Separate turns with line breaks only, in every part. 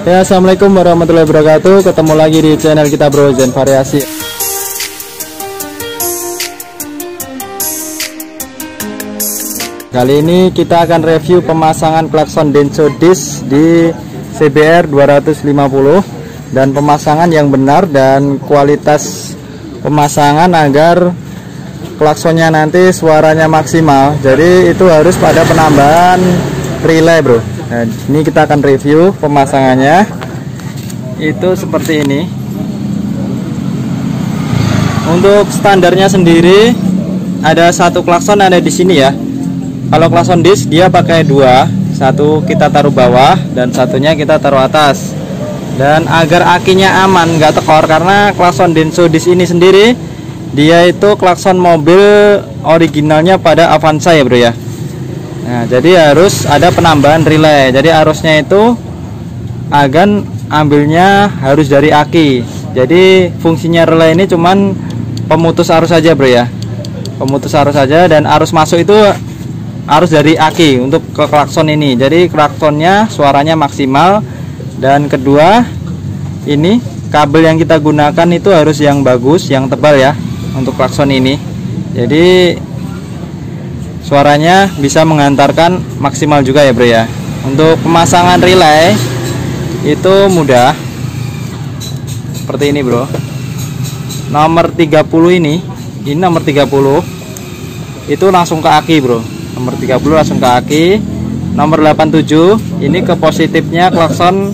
Ya, assalamualaikum warahmatullahi wabarakatuh. Ketemu lagi di channel kita Bro Zen Variasi. Kali ini kita akan review pemasangan klakson Denso Disc di CBR 250 dan pemasangan yang benar dan kualitas pemasangan agar klaksonnya nanti suaranya maksimal. Jadi itu harus pada penambahan relay, bro. Nah, ini kita akan review pemasangannya. Itu seperti ini. Untuk standarnya sendiri ada satu klakson ada di sini ya. Kalau klakson disc dia pakai dua, satu kita taruh bawah dan satunya kita taruh atas. Dan agar akinya aman, nggak tekor, karena klakson Denso Disc ini sendiri dia itu klakson mobil originalnya pada Avanza ya, bro ya. Nah, jadi harus ada penambahan relay. Jadi arusnya itu agan ambilnya harus dari aki. Jadi fungsinya relay ini cuman pemutus arus saja, bro ya. Pemutus arus saja, dan arus masuk itu arus dari aki untuk ke klakson ini. Jadi klaksonnya suaranya maksimal. Dan kedua, ini kabel yang kita gunakan itu harus yang bagus, yang tebal ya untuk klakson ini. Jadi suaranya bisa mengantarkan maksimal juga ya, bro ya. Untuk pemasangan relay itu mudah. Seperti ini, bro. Nomor 30 ini nomor 30. Itu langsung ke aki, bro. Nomor 30 langsung ke aki. Nomor 87 ini ke positifnya klakson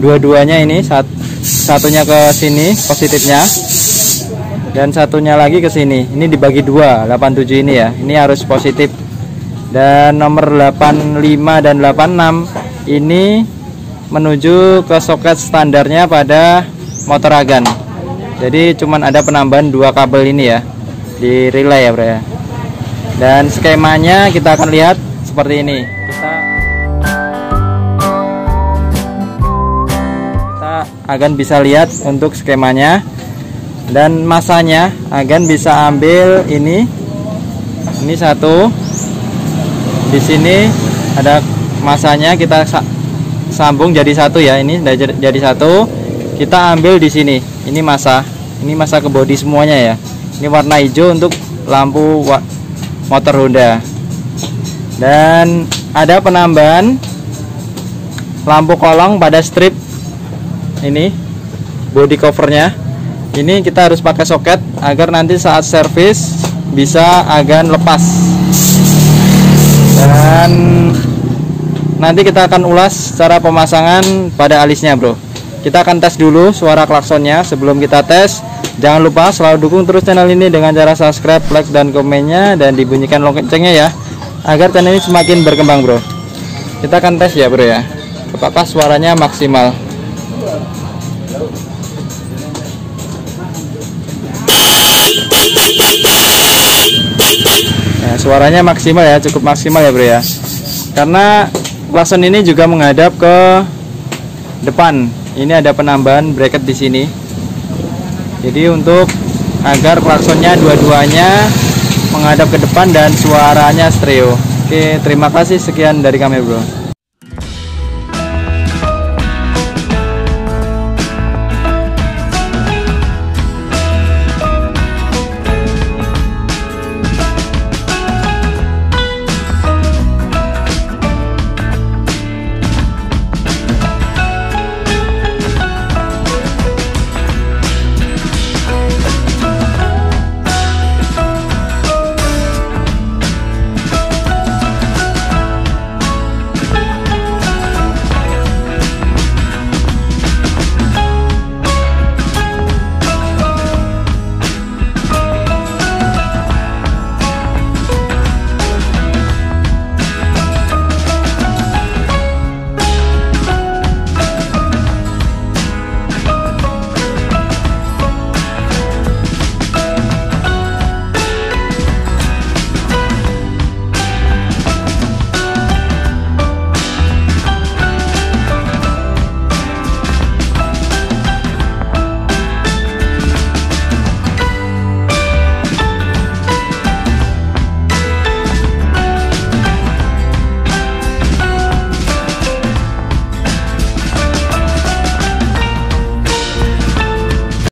dua-duanya ini. Satunya ke sini positifnya. Dan satunya lagi ke sini. Ini dibagi dua, 87 ini ya. Ini harus positif. Dan nomor 85 dan 86 ini menuju ke soket standarnya pada motor agan. Jadi cuman ada penambahan dua kabel ini ya di relay ya, bro ya. Dan skemanya kita akan lihat seperti ini. Kita akan bisa lihat untuk skemanya. Dan masanya agan bisa ambil ini satu, di sini ada masanya, kita sambung jadi satu ya. Ini jadi satu, kita ambil di sini. Ini masa ke bodi semuanya ya. Ini warna hijau untuk lampu motor Honda. Dan ada penambahan lampu kolong pada strip ini, body covernya. Ini kita harus pakai soket agar nanti saat servis bisa agan lepas. Dan nanti kita akan ulas cara pemasangan pada alisnya, bro. Kita akan tes dulu suara klaksonnya. Sebelum kita tes, jangan lupa selalu dukung terus channel ini dengan cara subscribe, like, dan komennya, dan dibunyikan loncengnya ya, agar channel ini semakin berkembang, bro. Kita akan tes ya, bro ya, apakah suaranya maksimal. Nah, suaranya maksimal ya, cukup maksimal ya, bro ya. Karena klakson ini juga menghadap ke depan. Ini ada penambahan bracket di sini. Jadi untuk agar klaksonnya dua-duanya menghadap ke depan dan suaranya stereo. Oke, terima kasih, sekian dari kami, bro.